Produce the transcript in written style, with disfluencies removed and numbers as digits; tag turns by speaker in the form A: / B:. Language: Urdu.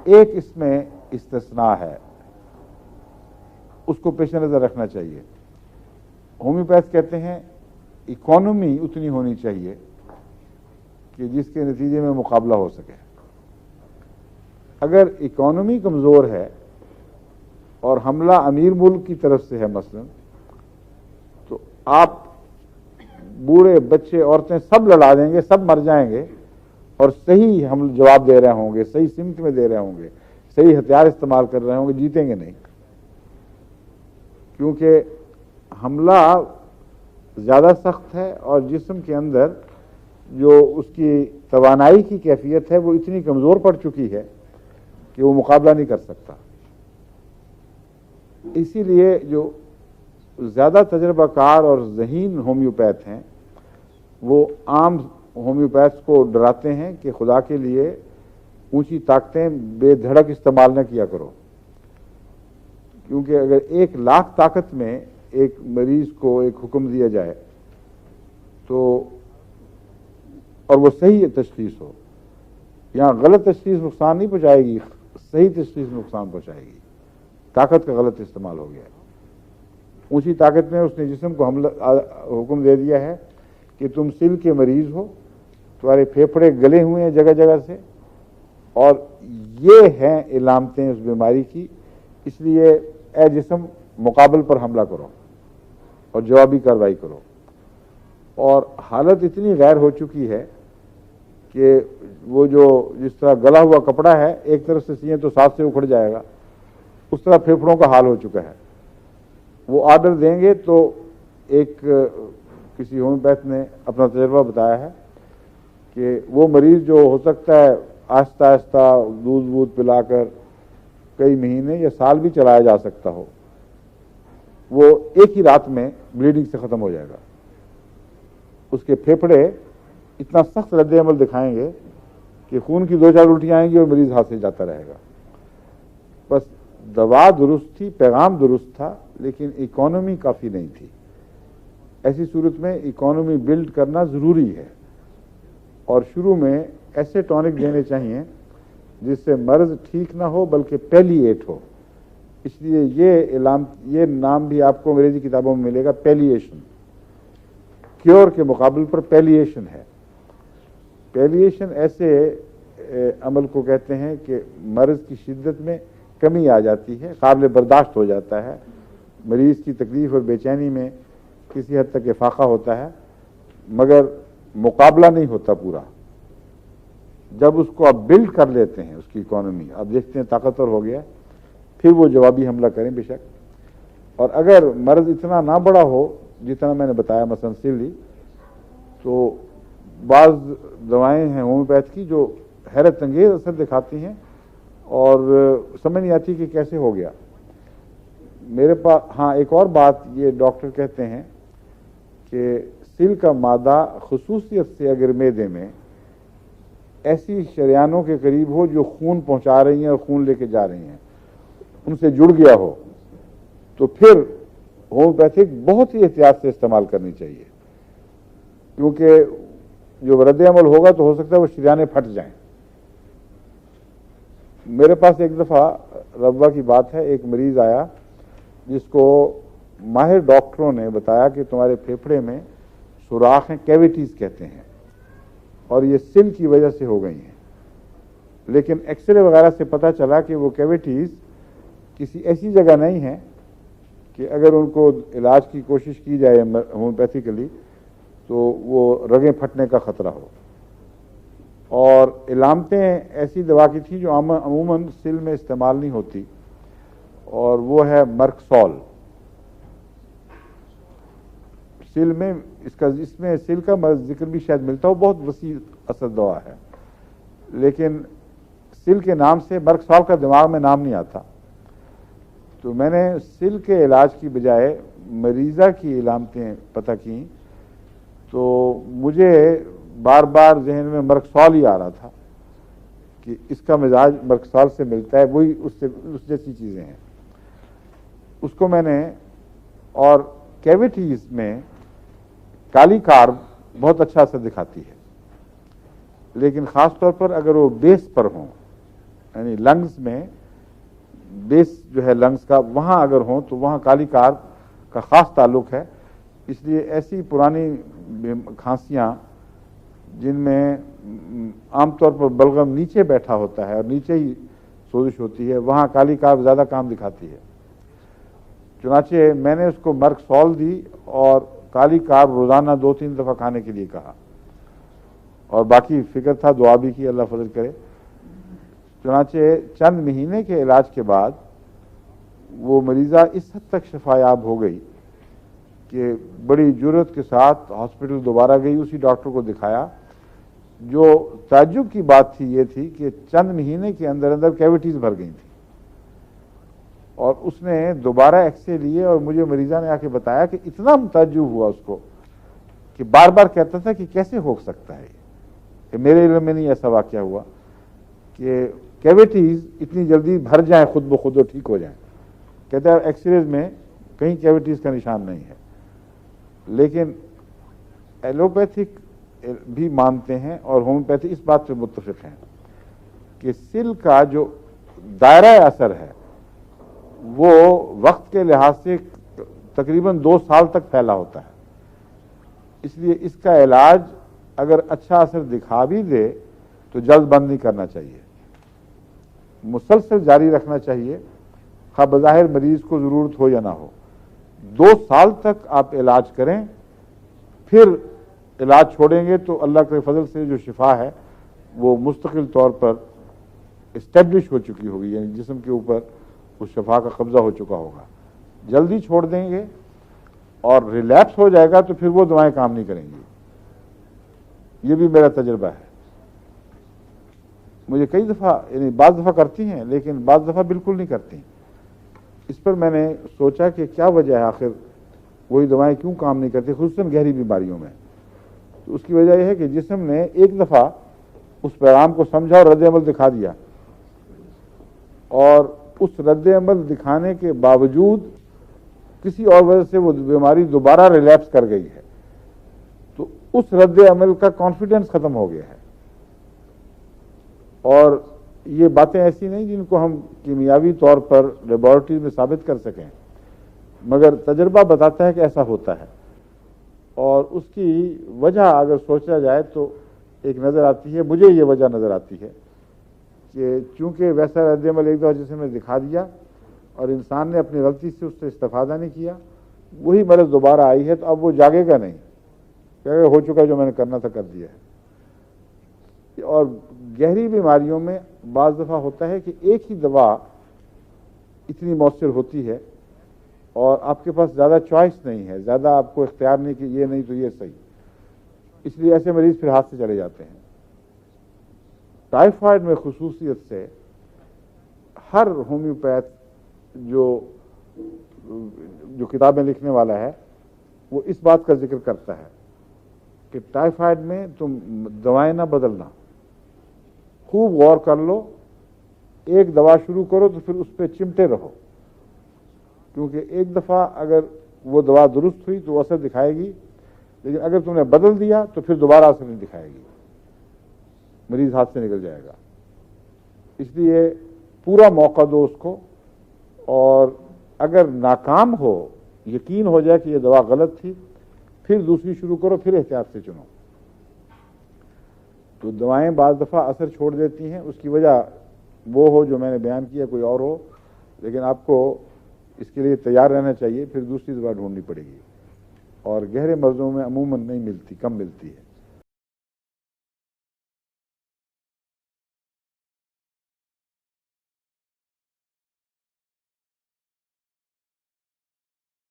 A: ایک اس میں استثناء ہے، اس کو پیش نظر رکھنا چاہیے۔ ہومیوپیتھ کہتے ہیں اکانومی اتنی ہونی چاہیے کہ جس کے نتیجے میں مقابلہ ہو سکے۔ اگر اکانومی کمزور ہے اور حملہ امیر ملک کی طرف سے ہے مثلا، تو آپ بوڑھے بچے عورتیں سب لڑا دیں گے، سب مر جائیں گے، اور صحیح ہم جواب دے رہے ہوں گے، صحیح سمت میں دے رہے ہوں گے، صحیح ہتھیار استعمال کر رہے ہوں گے، جیتیں گے نہیں، کیونکہ حملہ زیادہ سخت ہے اور جسم کے اندر جو اس کی توانائی کی کیفیت ہے وہ اتنی کمزور پڑ چکی ہے کہ وہ مقابلہ نہیں کر سکتا۔ اسی لیے جو زیادہ تجربہ کار اور ذہین ہومیوپیتھ ہیں وہ عام ہومیوپیتھس کو ڈراتے ہیں کہ خدا کے لیے اونچی طاقتیں بے دھڑک استعمال نہ کیا کرو، کیونکہ اگر 1,00,000 طاقت میں ایک مریض کو ایک حکم دیا جائے تو اور وہ صحیح تشخیص ہو، یہاں غلط تشخیص نقصان نہیں پہنچائے گی، صحیح تشخیص نقصان پہنچائے گی۔ طاقت کا غلط استعمال ہو گیا ہے، اونچی طاقت میں اس نے جسم کو حکم دے دیا ہے کہ تم سل کے مریض ہو، تمہارے پھیپھڑے گلے ہوئے ہیں جگہ جگہ سے، اور یہ ہیں علامتیں اس بیماری کی، اس لیے اے جسم مقابل پر حملہ کرو اور جوابی کارروائی کرو۔ اور حالت اتنی غیر ہو چکی ہے کہ وہ جو جس طرح گلا ہوا کپڑا ہے ایک طرف سے سیئیں تو ساتھ سے اکھڑ جائے گا، اس طرح پھیپھڑوں کا حال ہو چکا ہے۔ وہ آرڈر دیں گے تو ایک کسی ہومیوپیتھ نے اپنا تجربہ بتایا ہے کہ وہ مریض جو ہو سکتا ہے آہستہ آہستہ دودھ وودھ پلا کر کئی مہینے یا سال بھی چلایا جا سکتا ہو، وہ ایک ہی رات میں بلیڈنگ سے ختم ہو جائے گا۔ اس کے پھیپھڑے اتنا سخت رد عمل دکھائیں گے کہ خون کی 2-4 الٹیاں آئیں گی اور مریض ہاتھ سے جاتا رہے گا۔ بس دوا درست تھی، پیغام درست تھا، لیکن اکانومی کافی نہیں تھی۔ ایسی صورت میں اکانومی بلڈ کرنا ضروری ہے، اور شروع میں ایسے ٹونک دینے چاہیے جس سے مرض ٹھیک نہ ہو بلکہ پیلیٹ ہو۔ اس لیے یہ نام بھی آپ کو انگریزی کتابوں میں ملے گا، پیلیشن۔ کیور کے مقابل پر پیلیشن ہے۔ پیلیشن ایسے عمل کو کہتے ہیں کہ مرض کی شدت میں کمی آ جاتی ہے، قابل برداشت ہو جاتا ہے، مریض کی تکلیف اور بے چینی میں کسی حد تک افاقہ ہوتا ہے، مگر مقابلہ نہیں ہوتا پورا۔ جب اس کو آپ بلڈ کر لیتے ہیں، اس کی اکانومی آپ دیکھتے ہیں طاقتور ہو گیا، پھر وہ جوابی حملہ کریں بے شک۔ اور اگر مرض اتنا نہ بڑا ہو جتنا میں نے بتایا مثلا سیلی، تو بعض دوائیں ہیں ہومیوپیتھ کی جو حیرت انگیز اثر دکھاتی ہیں اور سمجھ نہیں آتی کہ کیسے ہو گیا۔ میرے پاس ہاں ایک اور بات یہ ڈاکٹر کہتے ہیں کہ سل کا مادہ خصوصیت سے اگر معدے میں ایسی شریانوں کے قریب ہو جو خون پہنچا رہی ہیں اور خون لے کے جا رہی ہیں، ان سے جڑ گیا ہو، تو پھر ہومیوپیتھک بہت ہی احتیاط سے استعمال کرنی چاہیے، کیونکہ جو رد عمل ہوگا تو ہو سکتا ہے وہ شریانیں پھٹ جائیں۔ میرے پاس ایک دفعہ ربوہ کی بات ہے، ایک مریض آیا جس کو ماہر ڈاکٹروں نے بتایا کہ تمہارے پھیپھڑے میں سوراخ ہیں، کیویٹیز کہتے ہیں، اور یہ سل کی وجہ سے ہو گئی ہیں، لیکن ایکس رے وغیرہ سے پتہ چلا کہ وہ کیویٹیز کسی ایسی جگہ نہیں ہیں کہ اگر ان کو علاج کی کوشش کی جائے ہومیوپیتھیکلی تو وہ رگیں پھٹنے کا خطرہ ہو۔ اور علامتیں ایسی دوا کی تھی جو عموماً سل میں استعمال نہیں ہوتی، اور وہ ہے مرکسول۔ سل میں اس میں سل کا ذکر بھی شاید ملتا ہو، بہت وسیع اثر دوا ہے، لیکن سل کے نام سے مرکسول کا دماغ میں نام نہیں آتا۔ تو میں نے سل کے علاج کی بجائے مریضہ کی علامتیں پتہ کیں تو مجھے بار بار ذہن میں مرکسول ہی آ رہا تھا کہ اس کا مزاج مرکسول سے ملتا ہے، وہی اس جیسی چیزیں ہیں۔ اس کو میں نے، اور کیویٹیز میں کالی کارب بہت اچھا اثر دکھاتی ہے، لیکن خاص طور پر اگر وہ بیس پر ہوں، یعنی لنگز میں بیس جو ہے لنگز کا وہاں اگر ہوں تو وہاں کالی کار کا خاص تعلق ہے. اس لیے ایسی پرانی کھانسیاں جن میں عام طور پر بلغم نیچے بیٹھا ہوتا ہے اور نیچے ہی سوزش ہوتی ہے وہاں کالی کار زیادہ کام دکھاتی ہے. چنانچہ میں نے اس کو مرک سال دی اور کالی کار روزانہ 2-3 دفعہ کھانے کے لیے کہا اور باقی فکر تھا دعا بھی کی اللہ فضل کرے. چنانچہ چند مہینے کے علاج کے بعد وہ مریضہ اس حد تک شفا یاب ہو گئی کہ بڑی جرأت کے ساتھ ہاسپٹل دوبارہ گئی, اسی ڈاکٹر کو دکھایا. جو تعجب کی بات تھی یہ تھی کہ چند مہینے کے اندر اندر کیوٹیز بھر گئی تھیں اور اس نے دوبارہ ایکس رے لیے اور مجھے مریضہ نے آ کے بتایا کہ اتنا تعجب ہوا اس کو کہ بار بار کہتا تھا کہ کیسے ہو سکتا ہے کہ میرے علم میں نہیں ایسا واقعہ ہوا کہ کیوٹیز اتنی جلدی بھر جائیں خود بخود اور ٹھیک ہو جائیں. کہتا ہے ایکس ریز میں کہیں کیوٹیز کا نشان نہیں ہے. لیکن ایلوپیتھک بھی مانتے ہیں اور ہومیوپیتھی اس بات پہ متفق ہیں کہ سل کا جو دائرہ اثر ہے وہ وقت کے لحاظ سے تقریباً 2 سال تک پھیلا ہوتا ہے. اس لیے اس کا علاج اگر اچھا اثر دکھا بھی دے تو جلد بند نہیں کرنا چاہیے, مسلسل جاری رکھنا چاہیے خواہ بظاہر مریض کو ضرورت ہو یا نہ ہو. 2 سال تک آپ علاج کریں, پھر علاج چھوڑیں گے تو اللہ کے فضل سے جو شفا ہے وہ مستقل طور پر اسٹیبلش ہو چکی ہوگی, یعنی جسم کے اوپر اس شفا کا قبضہ ہو چکا ہوگا. جلدی چھوڑ دیں گے اور ریلیپس ہو جائے گا تو پھر وہ دوائیں کام نہیں کریں گی. یہ بھی میرا تجربہ ہے. مجھے کئی دفعہ یعنی بعض دفعہ کرتی ہیں لیکن بعض دفعہ بالکل نہیں کرتی. اس پر میں نے سوچا کہ کیا وجہ ہے, آخر وہی دوائیں کیوں کام نہیں کرتی, خصوصاً گہری بیماریوں میں. تو اس کی وجہ یہ ہے کہ جسم نے ایک دفعہ اس پیغام کو سمجھا اور رد عمل دکھا دیا, اور اس رد عمل دکھانے کے باوجود کسی اور وجہ سے وہ بیماری دوبارہ ریلیپس کر گئی ہے, تو اس رد عمل کا کانفیڈنس ختم ہو گیا ہے. اور یہ باتیں ایسی نہیں جن کو ہم کیمیاوی طور پر لیبارٹری میں ثابت کر سکیں, مگر تجربہ بتاتا ہے کہ ایسا ہوتا ہے. اور اس کی وجہ اگر سوچا جائے تو ایک نظر آتی ہے, مجھے یہ وجہ نظر آتی ہے کہ چونکہ ویسا رد عمل ایک دفعہ جسم نے دکھا دیا اور انسان نے اپنی غلطی سے اس سے استفادہ نہیں کیا, وہی مرض دوبارہ آئی ہے تو اب وہ جاگے گا نہیں, کہ ہو چکا جو میں نے کرنا تھا کر دیا ہے. اور گہری بیماریوں میں بعض دفعہ ہوتا ہے کہ ایک ہی دوا اتنی مؤثر ہوتی ہے اور آپ کے پاس زیادہ چوائس نہیں ہے, زیادہ آپ کو اختیار نہیں کہ یہ نہیں تو یہ صحیح. اس لیے ایسے مریض پھر ہاتھ سے چلے جاتے ہیں. ٹائیفائڈ میں خصوصیت سے ہر ہومیوپیتھ جو کتابیں لکھنے والا ہے وہ اس بات کا ذکر کرتا ہے کہ ٹائیفائڈ میں تم دوائیں نہ بدلنا, خوب غور کر لو, ایک دوا شروع کرو تو پھر اس پہ چمٹے رہو, کیونکہ ایک دفعہ اگر وہ دوا درست ہوئی تو وہ اثر دکھائے گی, لیکن اگر تم نے بدل دیا تو پھر دوبارہ اثر نہیں دکھائے گی, مریض ہاتھ سے نکل جائے گا. اس لیے پورا موقع دو اس کو, اور اگر ناکام ہو, یقین ہو جائے کہ یہ دوا غلط تھی, پھر دوسری شروع کرو, پھر احتیاط سے چنو. تو دوائیں بعض دفعہ اثر چھوڑ دیتی ہیں, اس کی وجہ وہ ہو جو میں نے بیان کیا, کوئی اور ہو, لیکن آپ کو اس کے لیے تیار رہنا چاہیے, پھر دوسری دوا ڈھونڈنی پڑے گی. اور گہرے مرضوں میں عموماً نہیں ملتی, کم ملتی ہے.